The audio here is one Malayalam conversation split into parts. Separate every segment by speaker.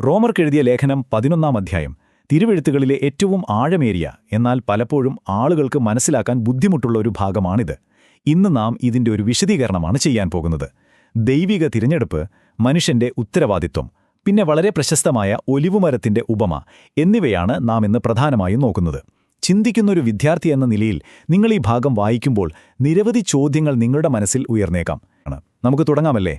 Speaker 1: റോമർക്കെഴുതിയ ലേഖനം 11-ാം അധ്യായം തിരുവെഴുത്തുകളിലെ ഏറ്റവും ആഴമേറിയ എന്നാൽ പലപ്പോഴും ആളുകൾക്ക് മനസ്സിലാക്കാൻ ബുദ്ധിമുട്ടുള്ള ഒരു ഭാഗമാണിത്. ഇന്ന് നാം ഇതിന്റെ ഒരു വിശദീകരണമാണ് ചെയ്യാൻ പോകുന്നത്. ദൈവിക തിരഞ്ഞെടുപ്പ്, മനുഷ്യന്റെ ഉത്തരവാദിത്വം, പിന്നെ വളരെ പ്രശസ്തമായ ഒലിവുമരത്തിന്റെ ഉപമ എന്നിവയാണ് നാം ഇന്ന് പ്രധാനമായും നോക്കുന്നത്. ചിന്തിക്കുന്നൊരു വിദ്യാർത്ഥി എന്ന നിലയിൽ നിങ്ങൾ ഈ ഭാഗം വായിക്കുമ്പോൾ നിരവധി ചോദ്യങ്ങൾ നിങ്ങളുടെ മനസ്സിൽ ഉയർന്നേക്കാം. നമുക്ക് തുടങ്ങാമല്ലേ?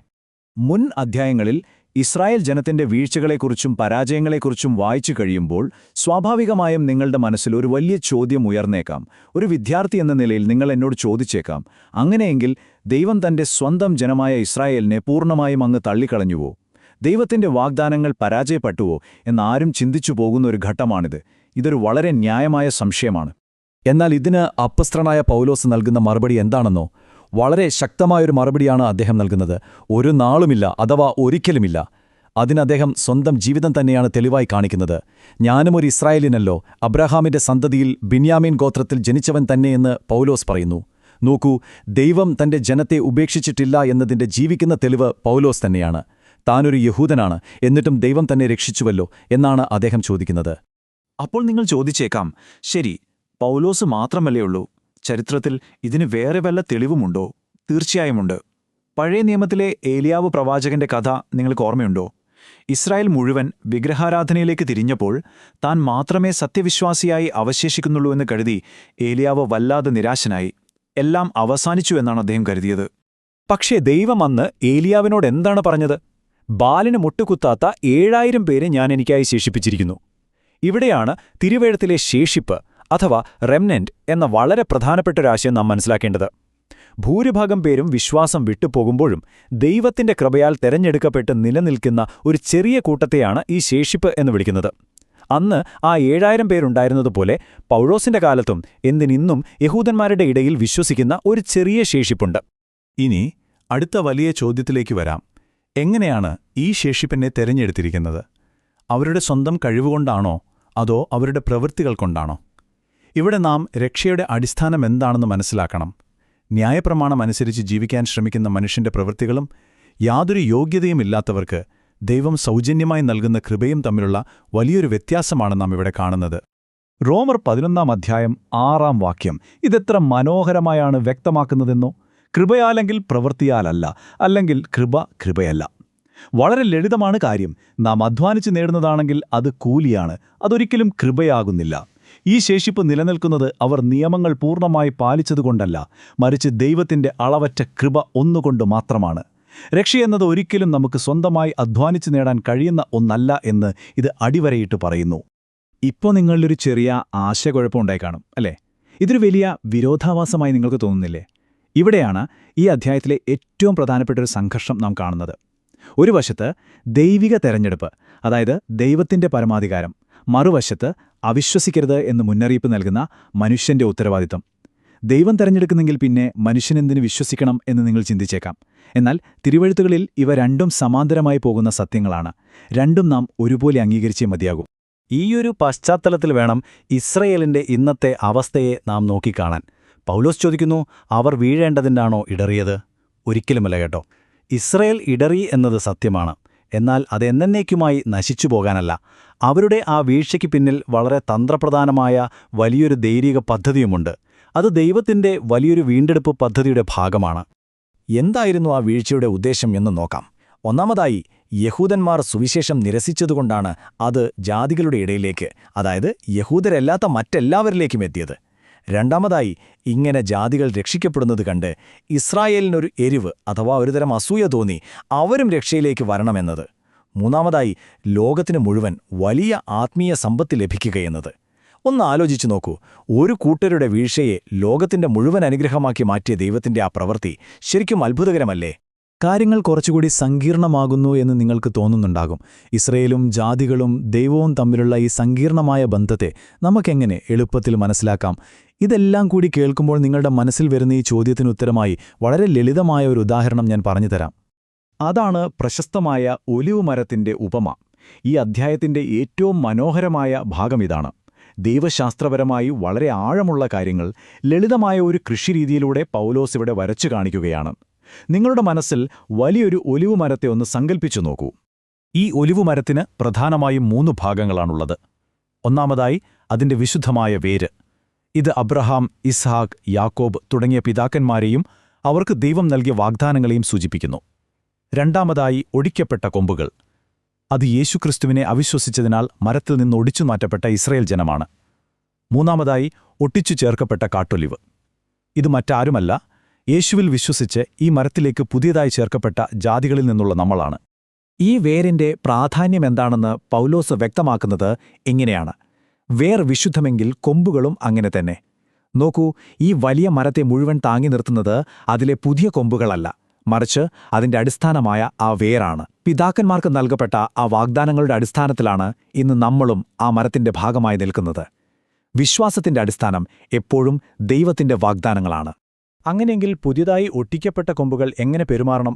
Speaker 1: മുൻ അധ്യായങ്ങളിൽ ഇസ്രായേൽ ജനത്തിന്റെ വീഴ്ചകളെക്കുറിച്ചും പരാജയങ്ങളെക്കുറിച്ചും വായിച്ചു കഴിയുമ്പോൾ സ്വാഭാവികമായും നിങ്ങളുടെ മനസ്സിൽ ഒരു വലിയ ചോദ്യം ഉയർന്നേക്കാം. ഒരു വിദ്യാർത്ഥി എന്ന നിലയിൽ നിങ്ങൾ എന്നോട് ചോദിച്ചേക്കാം, അങ്ങനെയെങ്കിൽ ദൈവം തന്റെ സ്വന്തം ജനമായ ഇസ്രായേലിനെ പൂർണ്ണമായും അങ്ങ് തള്ളിക്കളഞ്ഞുവോ? ദൈവത്തിന്റെ വാഗ്ദാനങ്ങൾ പരാജയപ്പെട്ടുവോ എന്നാരും ചിന്തിച്ചു പോകുന്ന ഒരു ഘട്ടമാണിത്. ഇതൊരു വളരെ ന്യായമായ സംശയമാണ്. എന്നാൽ ഇതിന് അപ്പസ്ത്രനായ പൗലോസ് നൽകുന്ന മറുപടി എന്താണെന്നോ? വളരെ ശക്തമായൊരു മറുപടിയാണ് അദ്ദേഹം നൽകുന്നത്. ഒരു നാളുമില്ല, അഥവാ ഒരിക്കലുമില്ല. അതിന് അദ്ദേഹം സ്വന്തം ജീവിതം തന്നെയാണ് തെളിവായി കാണിക്കുന്നത്. ഞാനും ഒരു ഇസ്രായേലിനല്ലോ, അബ്രഹാമിന്റെ സന്തതിയിൽ ബിന്യാമീൻ ഗോത്രത്തിൽ ജനിച്ചവൻ തന്നെയെന്ന് പൗലോസ് പറയുന്നു. നോക്കൂ, ദൈവം തന്റെ ജനത്തെ ഉപേക്ഷിച്ചിട്ടില്ല എന്നതിന്റെ ജീവിക്കുന്ന തെളിവ് പൗലോസ് തന്നെയാണ്. താനൊരു യഹൂദനാണ്, എന്നിട്ടും ദൈവം തന്നെ രക്ഷിച്ചുവല്ലോ എന്നാണ് അദ്ദേഹം ചോദിക്കുന്നത്.
Speaker 2: അപ്പോൾ നിങ്ങൾ ചോദിച്ചേക്കാം, ശരി, പൗലോസ് മാത്രമല്ലേ ഉള്ളൂ, ചരിത്രത്തിൽ ഇതിന് വേറെ വല്ല തെളിവുമുണ്ടോ? തീർച്ചയായുമുണ്ട്. പഴയ നിയമത്തിലെ ഏലിയാവ് പ്രവാചകന്റെ കഥ നിങ്ങൾക്ക് ഓർമ്മയുണ്ടോ? ഇസ്രായേൽ മുഴുവൻ വിഗ്രഹാരാധനയിലേക്ക് തിരിഞ്ഞപ്പോൾ താൻ മാത്രമേ സത്യവിശ്വാസിയായി അവശേഷിക്കുന്നുള്ളൂ എന്ന് കരുതി ഏലിയാവ് വല്ലാതെ നിരാശനായി. എല്ലാം അവസാനിച്ചു എന്നാണ് അദ്ദേഹം കരുതിയത്.
Speaker 1: പക്ഷേ ദൈവം അന്ന് ഏലിയാവിനോട് എന്താണ് പറഞ്ഞത്? ബാലിന് മുട്ടുകുത്താത്ത 7000 പേരെ ഞാൻ എനിക്കായി ശേഷിപ്പിച്ചിരിക്കുന്നു. ഇവിടെയാണ് തിരുവെഴുത്തിലെ ശേഷിപ്പ് അഥവാ റെംനന്റ് എന്ന വളരെ പ്രധാനപ്പെട്ടൊരാശയം നാം മനസ്സിലാക്കേണ്ടത്. ഭൂരിഭാഗം പേരും വിശ്വാസം വിട്ടുപോകുമ്പോഴും ദൈവത്തിന്റെ കൃപയാൽ തെരഞ്ഞെടുക്കപ്പെട്ട് നിലനിൽക്കുന്ന ഒരു ചെറിയ കൂട്ടത്തെയാണ് ഈ ശേഷിപ്പ് എന്ന് വിളിക്കുന്നത്. അന്ന് ആ 7000 പേരുണ്ടായിരുന്നതുപോലെ പൗലോസിന്റെ കാലത്തും എന്തിനിന്നും യഹൂദന്മാരുടെ ഇടയിൽ വിശ്വസിക്കുന്ന ഒരു ചെറിയ ശേഷിപ്പുണ്ട്. ഇനി അടുത്ത വലിയ ചോദ്യത്തിലേക്ക് വരാം. എങ്ങനെയാണ് ഈ ശേഷിപ്പിനെ തെരഞ്ഞെടുത്തിരിക്കുന്നത്? അവരുടെ സ്വന്തം കഴിവുകൊണ്ടാണോ, അതോ അവരുടെ പ്രവൃത്തികൾ കൊണ്ടാണോ? ഇവിടെ നാം രക്ഷയുടെ അടിസ്ഥാനം എന്താണെന്ന് മനസ്സിലാക്കണം. ന്യായപ്രമാണമനുസരിച്ച് ജീവിക്കാൻ ശ്രമിക്കുന്ന മനുഷ്യന്റെ പ്രവൃത്തികളും യാതൊരു യോഗ്യതയുമില്ലാത്തവർക്ക് ദൈവം സൗജന്യമായി നൽകുന്ന കൃപയും തമ്മിലുള്ള വലിയൊരു വ്യത്യാസമാണ് നാം ഇവിടെ കാണുന്നത്. റോമർ 11-ാം അധ്യായം 6-ാം വാക്യം ഇതെത്ര മനോഹരമായാണ് വ്യക്തമാക്കുന്നതെന്നോ? കൃപയാലെങ്കിൽ പ്രവൃത്തിയാലല്ല, അല്ലെങ്കിൽ കൃപ കൃപയല്ല. വളരെ ലളിതമാണ് കാര്യം. നാം അധ്വാനിച്ച് നേടുന്നതാണെങ്കിൽ അത് കൂലിയാണ്, അതൊരിക്കലും കൃപയാകുന്നില്ല. ഈ ശേഷിപ്പ് നിലനിൽക്കുന്നത് അവർ നിയമങ്ങൾ പൂർണ്ണമായി പാലിച്ചതുകൊണ്ടല്ല, മറിച്ച് ദൈവത്തിന്റെ അളവറ്റ കൃപ ഒന്നുകൊണ്ട് മാത്രമാണ്. രക്ഷയെന്നത് ഒരിക്കലും നമുക്ക് സ്വന്തമായി അധ്വാനിച്ച് നേടാൻ കഴിയുന്ന ഒന്നല്ല എന്ന് ഇത് അടിവരയിട്ട് പറയുന്നു. ഇപ്പോൾ നിങ്ങളിലൊരു ചെറിയ ആശയക്കുഴപ്പമുണ്ടായി കാണും, അല്ലേ? ഇതൊരു വലിയ വിരോധാഭാസമായി നിങ്ങൾക്ക് തോന്നുന്നില്ലേ? ഇവിടെയാണ് ഈ അധ്യായത്തിലെ ഏറ്റവും പ്രധാനപ്പെട്ട ഒരു സംഘർഷം നാം കാണുന്നത്. ഒരു വശത്ത് ദൈവിക തെരഞ്ഞെടുപ്പ്, അതായത് ദൈവത്തിന്റെ പരമാധികാരം, മറുവശത്ത് അവിശ്വസിക്കരുത് എന്ന് മുന്നറിയിപ്പ് നൽകുന്ന മനുഷ്യന്റെ ഉത്തരവാദിത്തം. ദൈവം തെരഞ്ഞെടുക്കുന്നെങ്കിൽ പിന്നെ മനുഷ്യനെന്തിനു വിശ്വസിക്കണം എന്ന് നിങ്ങൾ ചിന്തിച്ചേക്കാം. എന്നാൽ തിരുവെഴുത്തുകളിൽ ഇവ രണ്ടും സമാന്തരമായി പോകുന്ന സത്യങ്ങളാണ്. രണ്ടും നാം ഒരുപോലെ അംഗീകരിച്ചേ മതിയാകും. ഈയൊരു പശ്ചാത്തലത്തിൽ വേണം ഇസ്രയേലിന്റെ ഇന്നത്തെ അവസ്ഥയെ നാം നോക്കിക്കാണാൻ. പൗലോസ് ചോദിക്കുന്നു, അവർ വീഴേണ്ടതിനാണോ ഇടറിയത്? ഒരിക്കലുമല്ല കേട്ടോ. ഇസ്രയേൽ ഇടറി എന്നത് സത്യമാണ്. എന്നാൽ അതെന്നേക്കുമായി നശിച്ചു പോകാനല്ല. അവരുടെ ആ വീഴ്ചയ്ക്ക് പിന്നിൽ വളരെ തന്ത്രപ്രധാനമായ വലിയൊരു ദൈവിക പദ്ധതിയുമുണ്ട്. അത് ദൈവത്തിന്റെ വലിയൊരു വീണ്ടെടുപ്പ് പദ്ധതിയുടെ ഭാഗമാണ്. എന്തായിരുന്നു ആ വീഴ്ചയുടെ ഉദ്ദേശം എന്ന് നോക്കാം. ഒന്നാമതായി, യഹൂദന്മാർ സുവിശേഷം നിരസിച്ചതുകൊണ്ടാണ് അത് ജാതികളുടെ ഇടയിലേക്ക്, അതായത് യഹൂദരല്ലാത്ത മറ്റെല്ലാവരിലേക്കും എത്തിയത്. രണ്ടാമതായി, ഇങ്ങനെ ജാതികൾ രക്ഷിക്കപ്പെടുന്നത് കണ്ട് ഇസ്രായേലിനൊരു എരിവ് അഥവാ ഒരുതരം അസൂയ തോന്നി അവരും രക്ഷയിലേക്ക് വരണമെന്നത്. മൂന്നാമതായി, ലോകത്തിന് മുഴുവൻ വലിയ ആത്മീയ സമ്പത്ത് ലഭിക്കുകയെന്നത്. ഒന്ന് ആലോചിച്ചു നോക്കൂ, ഒരു കൂട്ടരുടെ വീഴ്ചയെ ലോകത്തിന്റെ മുഴുവൻ അനുഗ്രഹമാക്കി മാറ്റിയ ദൈവത്തിന്റെ ആ പ്രവൃത്തി ശരിക്കും അത്ഭുതകരമല്ലേ? കാര്യങ്ങൾ കുറച്ചുകൂടി സങ്കീർണമാകുന്നു എന്ന് നിങ്ങൾക്ക് തോന്നുന്നുണ്ടാകും. ഇസ്രയേലും ജാതികളും ദൈവവും തമ്മിലുള്ള ഈ സങ്കീർണമായ ബന്ധത്തെ നമുക്കെങ്ങനെ എളുപ്പത്തിൽ മനസ്സിലാക്കാം? ഇതെല്ലാം കൂടി കേൾക്കുമ്പോൾ നിങ്ങളുടെ മനസ്സിൽ വരുന്ന ഈ ചോദ്യത്തിന് ഉത്തരമായി വളരെ ലളിതമായ ഒരു ഉദാഹരണം ഞാൻ പറഞ്ഞുതരാം. അതാണ് പ്രശസ്തമായ ഒലിവുമരത്തിന്റെ ഉപമ. ഈ അധ്യായത്തിന്റെ ഏറ്റവും മനോഹരമായ ഭാഗം ഇതാണ്. ദൈവശാസ്ത്രപരമായി വളരെ ആഴമുള്ള കാര്യങ്ങൾ ലളിതമായ ഒരു കൃഷിരീതിയിലൂടെ പൗലോസ് ഇവിടെ വരച്ചു കാണിക്കുകയാണ്. നിങ്ങളുടെ മനസ്സിൽ വലിയൊരു ഒലിവുമരത്തെ ഒന്ന് സങ്കൽപ്പിച്ചു നോക്കൂ. ഈ ഒലിവുമരത്തിന് പ്രധാനമായും 3 ഭാഗങ്ങളാണുള്ളത്. ഒന്നാമതായി അതിന്റെ വിശുദ്ധമായ വേര്. ഇത് അബ്രഹാം, ഇസ്ഹാക്ക്, യാക്കോബ് തുടങ്ങിയ പിതാക്കന്മാരെയും അവർക്ക് ദൈവം നൽകിയ വാഗ്ദാനങ്ങളെയും സൂചിപ്പിക്കുന്നു. രണ്ടാമതായി ഒടിക്കപ്പെട്ട കൊമ്പുകൾ. അത് യേശുക്രിസ്തുവിനെ അവിശ്വസിച്ചതിനാൽ മരത്തിൽ നിന്ന് ഒടിച്ചു മാറ്റപ്പെട്ട ഇസ്രായേൽ ജനമാണ്. മൂന്നാമതായി ഒട്ടിച്ചു ചേർക്കപ്പെട്ട കാട്ടൊലിവ്. ഇത് മറ്റാരുമല്ല, യേശുവിൽ വിശ്വസിച്ച് ഈ മരത്തിലേക്ക് പുതിയതായി ചേർക്കപ്പെട്ട ജാതികളിൽ നിന്നുള്ള നമ്മളാണ്. ഈ വേരിന്റെ പ്രാധാന്യമെന്താണെന്ന് പൗലോസ് വ്യക്തമാക്കുന്നത് ഇങ്ങനെയാണ്: വേർ വിശുദ്ധമെങ്കിൽ കൊമ്പുകളും അങ്ങനെ തന്നെ. നോക്കൂ, ഈ വലിയ മരത്തെ മുഴുവൻ താങ്ങി നിർത്തുന്നത് അതിലെ പുതിയ കൊമ്പുകളല്ല, മറിച്ച് അതിന്റെ അടിസ്ഥാനമായ ആ വേരാണ്. പിതാക്കന്മാർക്ക് നൽകപ്പെട്ട ആ വാഗ്ദാനങ്ങളുടെ അടിസ്ഥാനത്തിലാണ് ഇന്ന് നമ്മളും ആ മരത്തിന്റെ ഭാഗമായി നിൽക്കുന്നത്. വിശ്വാസത്തിന്റെ അടിസ്ഥാനം എപ്പോഴും ദൈവത്തിന്റെ വാഗ്ദാനങ്ങളാണ്. അങ്ങനെയെങ്കിൽ പുതിയതായി ഒട്ടിക്കപ്പെട്ട കൊമ്പുകൾ എങ്ങനെ പെരുമാറണം?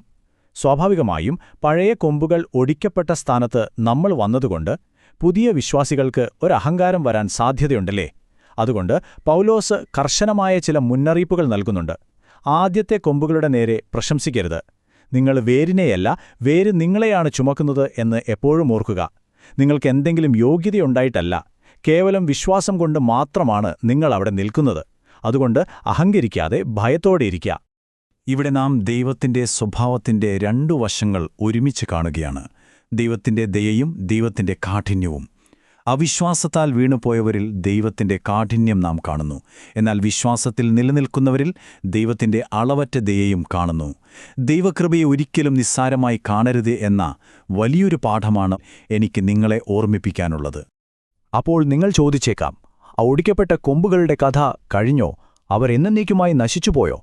Speaker 1: സ്വാഭാവികമായും പഴയ കൊമ്പുകൾ ഒടിക്കപ്പെട്ട സ്ഥാനത്ത് നമ്മൾ വന്നതുകൊണ്ട് പുതിയ വിശ്വാസികൾക്ക് ഒരഹങ്കാരം വരാൻ സാധ്യതയുണ്ടല്ലേ? അതുകൊണ്ട് പൗലോസ് കർശനമായ ചില മുന്നറിയിപ്പുകൾ നൽകുന്നുണ്ട്. ആദ്യത്തെ കൊമ്പുകളുടെ നേരെ പ്രശംസിക്കരുത്. നിങ്ങൾ വേരിനെയല്ല, വേര് നിങ്ങളെയാണ് ചുമക്കുന്നത് എന്ന് എപ്പോഴും ഓർക്കുക. നിങ്ങൾക്ക് എന്തെങ്കിലും യോഗ്യതയുണ്ടായിട്ടല്ല, കേവലം വിശ്വാസം കൊണ്ട് മാത്രമാണ് നിങ്ങൾ അവിടെ നിൽക്കുന്നത്. അതുകൊണ്ട് അഹങ്കരിക്കാതെ ഭയത്തോടെ ഇരിക്കുക. ഇവിടെ നാം ദൈവത്തിന്റെ സ്വഭാവത്തിന്റെ 2 വശങ്ങൾ ഒരുമിച്ച് കാണുകയാണ്: ദൈവത്തിന്റെ ദയയും ദൈവത്തിന്റെ കാഠിന്യവും. അവിശ്വാസത്താൽ വീണുപോയവരിൽ ദൈവത്തിന്റെ കാഠിന്യം നാം കാണുന്നു. എന്നാൽ വിശ്വാസത്തിൽ നിലനിൽക്കുന്നവരിൽ ദൈവത്തിന്റെ അളവറ്റ ദയയും കാണുന്നു. ദൈവകൃപയെ ഒരിക്കലും നിസ്സാരമായി കാണരുത് എന്ന വലിയൊരു പാഠമാണ് എനിക്ക് നിങ്ങളെ ഓർമ്മിപ്പിക്കാനുള്ളത്. അപ്പോൾ നിങ്ങൾ ചോദിച്ചേക്കാം, ആ ഒടിക്കപ്പെട്ട കൊമ്പുകളുടെ കഥ കഴിഞ്ഞോ? അവർ എന്നേക്കുമായി നശിച്ചുപോയോ?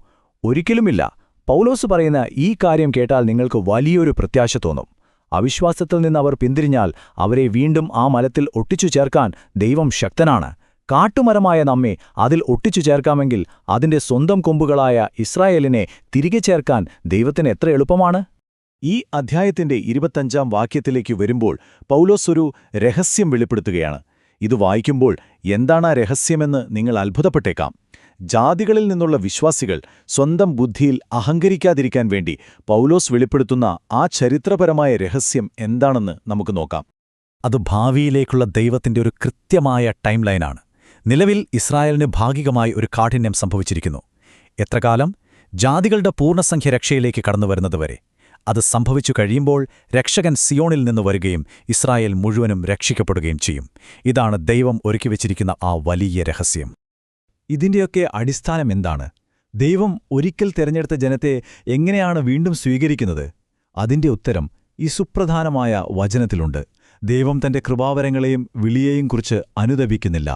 Speaker 1: ഒരിക്കലുമില്ല. പൗലോസ് പറയുന്ന ഈ കാര്യം കേട്ടാൽ നിങ്ങൾക്ക് വലിയൊരു പ്രത്യാശ തോന്നും. അവിശ്വാസത്തിൽ നിന്ന് അവർ പിന്തിരിഞ്ഞാൽ അവരെ വീണ്ടും ആ മരത്തിൽ ഒട്ടിച്ചു ചേർക്കാൻ ദൈവം ശക്തനാണ്. കാട്ടുമരമായ നമ്മെ അതിൽ ഒട്ടിച്ചു ചേർക്കാമെങ്കിൽ അതിന്റെ സ്വന്തം കൊമ്പുകളായ ഇസ്രായേലിനെ തിരികെ ചേർക്കാൻ ദൈവത്തിന് എത്ര എളുപ്പമാണ്. ഈ അധ്യായത്തിന്റെ 25-ാം വാക്യത്തിലേക്ക് വരുമ്പോൾ പൗലോസ് ഒരു രഹസ്യം വെളിപ്പെടുത്തുകയാണ്. ഇത് വായിക്കുമ്പോൾ എന്താണ് ആ രഹസ്യമെന്ന് നിങ്ങൾ അത്ഭുതപ്പെട്ടേക്കാം. ജാതികളിൽ നിന്നുള്ള വിശ്വാസികൾ സ്വന്തം ബുദ്ധിയിൽ അഹങ്കരിക്കാതിരിക്കാൻ വേണ്ടി പൗലോസ് വെളിപ്പെടുത്തുന്ന ആ ചരിത്രപരമായ രഹസ്യം എന്താണെന്ന് നമുക്ക് നോക്കാം. അത് ഭാവിയിലേക്കുള്ള ദൈവത്തിന്റെ ഒരു കൃത്യമായ ടൈം ലൈനാണ്. നിലവിൽ ഇസ്രായേലിന് ഭാഗികമായി ഒരു കാഠിന്യം സംഭവിച്ചിരിക്കുന്നു. എത്രകാലം? ജാതികളുടെ പൂർണ്ണസംഖ്യ രക്ഷയിലേക്ക് കടന്നുവരുന്നതുവരെ. അത് സംഭവിച്ചു കഴിയുമ്പോൾ രക്ഷകൻ സിയോണിൽ നിന്ന് വരികയും ഇസ്രായേൽ മുഴുവനും രക്ഷിക്കപ്പെടുകയും ചെയ്യും. ഇതാണ് ദൈവം ഒരുക്കിവെച്ചിരിക്കുന്ന ആ വലിയ രഹസ്യം. ഇതിന്റെയൊക്കെ അടിസ്ഥാനം എന്താണ്? ദൈവം ഒരിക്കൽ തിരഞ്ഞെടുത്ത ജനത്തെ എങ്ങനെയാണ് വീണ്ടും സ്വീകരിക്കുന്നത്? അതിന്റെ ഉത്തരം ഈ സുപ്രധാനമായ വചനത്തിലുണ്ട്. ദൈവം തന്റെ കൃപാവരങ്ങളെയും വിളിയെയും കുറിച്ച് അനുതപിക്കുന്നില്ല.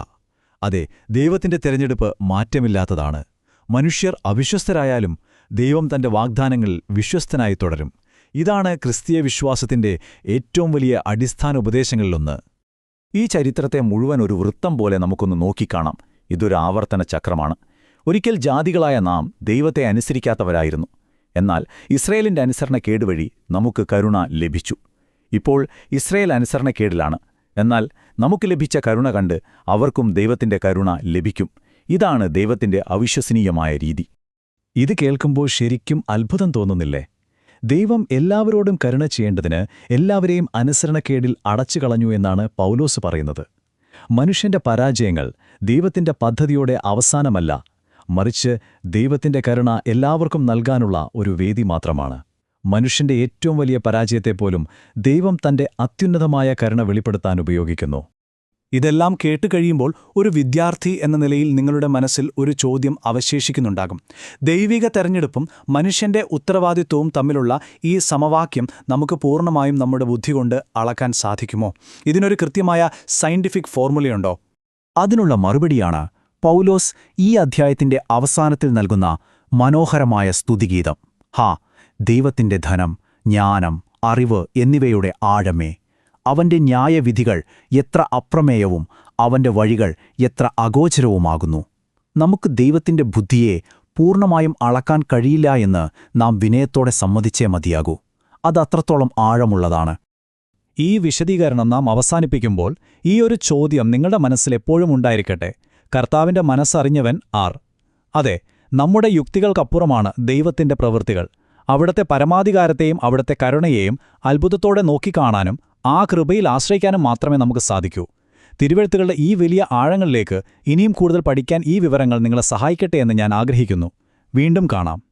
Speaker 1: അതെ, ദൈവത്തിന്റെ തിരഞ്ഞെടുപ്പ് മാറ്റമില്ലാത്തതാണ്. മനുഷ്യർ അവിശ്വസ്തരായാലും ദൈവം തന്റെ വാഗ്ദാനങ്ങൾ വിശ്വസ്തനായി തുടരും. ഇതാണ് ക്രിസ്തീയ വിശ്വാസത്തിന്റെ ഏറ്റവും വലിയ അടിസ്ഥാന ഉപദേശങ്ങളിലൊന്ന്. ഈ ചരിത്രത്തെ മുഴുവൻ ഒരു വൃത്തം പോലെ നമുക്കൊന്ന് നോക്കിക്കാണാം. ഇതൊരു ആവർത്തന ചക്രമാണ്. ഒരിക്കൽ ജാതികളായ നാം ദൈവത്തെ അനുസരിക്കാത്തവരായിരുന്നു. എന്നാൽ ഇസ്രയേലിന്റെ അനുസരണക്കേട് വഴി നമുക്ക് കരുണ ലഭിച്ചു. ഇപ്പോൾ ഇസ്രയേൽ അനുസരണക്കേടിലാണ്. എന്നാൽ നമുക്ക് ലഭിച്ച കരുണ കണ്ട് അവർക്കും ദൈവത്തിന്റെ കരുണ ലഭിക്കും. ഇതാണ് ദൈവത്തിന്റെ അവിശ്വസനീയമായ രീതി. ഇത് കേൾക്കുമ്പോൾ ശരിക്കും അത്ഭുതം തോന്നുന്നില്ലേ? ദൈവം എല്ലാവരോടും കരുണ ചെയ്യേണ്ടതിന് എല്ലാവരെയും അനുസരണക്കേടിൽ അടച്ചുകളഞ്ഞു എന്നാണ് പൗലോസ് പറയുന്നത്. മനുഷ്യന്റെ പരാജയങ്ങൾ ദൈവത്തിന്റെ പദ്ധതിയുടെ അവസാനമല്ല, മറിച്ച് ദൈവത്തിന്റെ കരുണ എല്ലാവർക്കും നൽകാനുള്ള ഒരു വേദി മാത്രമാണ്. മനുഷ്യന്റെ ഏറ്റവും വലിയ പരാജയത്തെപ്പോലും ദൈവം തന്റെ അത്യുന്നതമായ കരുണ വെളിപ്പെടുത്താൻ ഉപയോഗിക്കുന്നു. ഇതെല്ലാം കേട്ടുകഴിയുമ്പോൾ ഒരു വിദ്യാർത്ഥി എന്ന നിലയിൽ നിങ്ങളുടെ മനസ്സിൽ ഒരു ചോദ്യം അവശേഷിക്കുന്നുണ്ടാകും. ദൈവിക തെരഞ്ഞെടുപ്പും മനുഷ്യന്റെ ഉത്തരവാദിത്വവും തമ്മിലുള്ള ഈ സമവാക്യം നമുക്ക് പൂർണ്ണമായും നമ്മുടെ ബുദ്ധി കൊണ്ട് അളക്കാൻ സാധിക്കുമോ? ഇതിനൊരു കൃത്യമായ സയന്റിഫിക് ഫോർമുലയുണ്ടോ? അതിനുള്ള മറുപടിയാണ് പൗലോസ് ഈ അധ്യായത്തിന്റെ അവസാനത്തിൽ നൽകുന്ന മനോഹരമായ സ്തുതിഗീതം. ദൈവത്തിന്റെ ധനം, ജ്ഞാനം, അറിവ് എന്നിവയുടെ ആഴമേ, അവന്റെ ന്യായവിധികൾ എത്ര അപ്രമേയവും അവന്റെ വഴികൾ എത്ര അഗോചരവുമാകുന്നു. നമുക്ക് ദൈവത്തിന്റെ ബുദ്ധിയെ പൂർണ്ണമായും അളക്കാൻ കഴിയില്ല എന്ന് നാം വിനയത്തോടെ സമ്മതിച്ചേ മതിയാകൂ. അത് അത്രത്തോളം ആഴമുള്ളതാണ്. ഈ വിശദീകരണം നാം അവസാനിപ്പിക്കുമ്പോൾ ഈ ഒരു ചോദ്യം നിങ്ങളുടെ മനസ്സിൽ എപ്പോഴും ഉണ്ടായിരിക്കട്ടെ: കർത്താവിന്റെ മനസ്സറിഞ്ഞവൻ ആർ? അതെ, നമ്മുടെ യുക്തികൾക്കപ്പുറമാണ് ദൈവത്തിന്റെ പ്രവൃത്തികൾ. അവിടത്തെ പരമാധികാരത്തെയും അവിടത്തെ കരുണയെയും അത്ഭുതത്തോടെ നോക്കിക്കാണാനും ആ കൃപയിൽ ആശ്രയിക്കാനും മാത്രമേ നമുക്ക് സാധിക്കൂ. തിരുവെഴുത്തുകളുടെ ഈ വലിയ ആഴങ്ങളിലേക്ക് ഇനിയും കൂടുതൽ പഠിക്കാൻ ഈ വിവരങ്ങൾ നിങ്ങളെ സഹായിക്കട്ടെ എന്ന് ഞാൻ ആഗ്രഹിക്കുന്നു. വീണ്ടും കാണാം.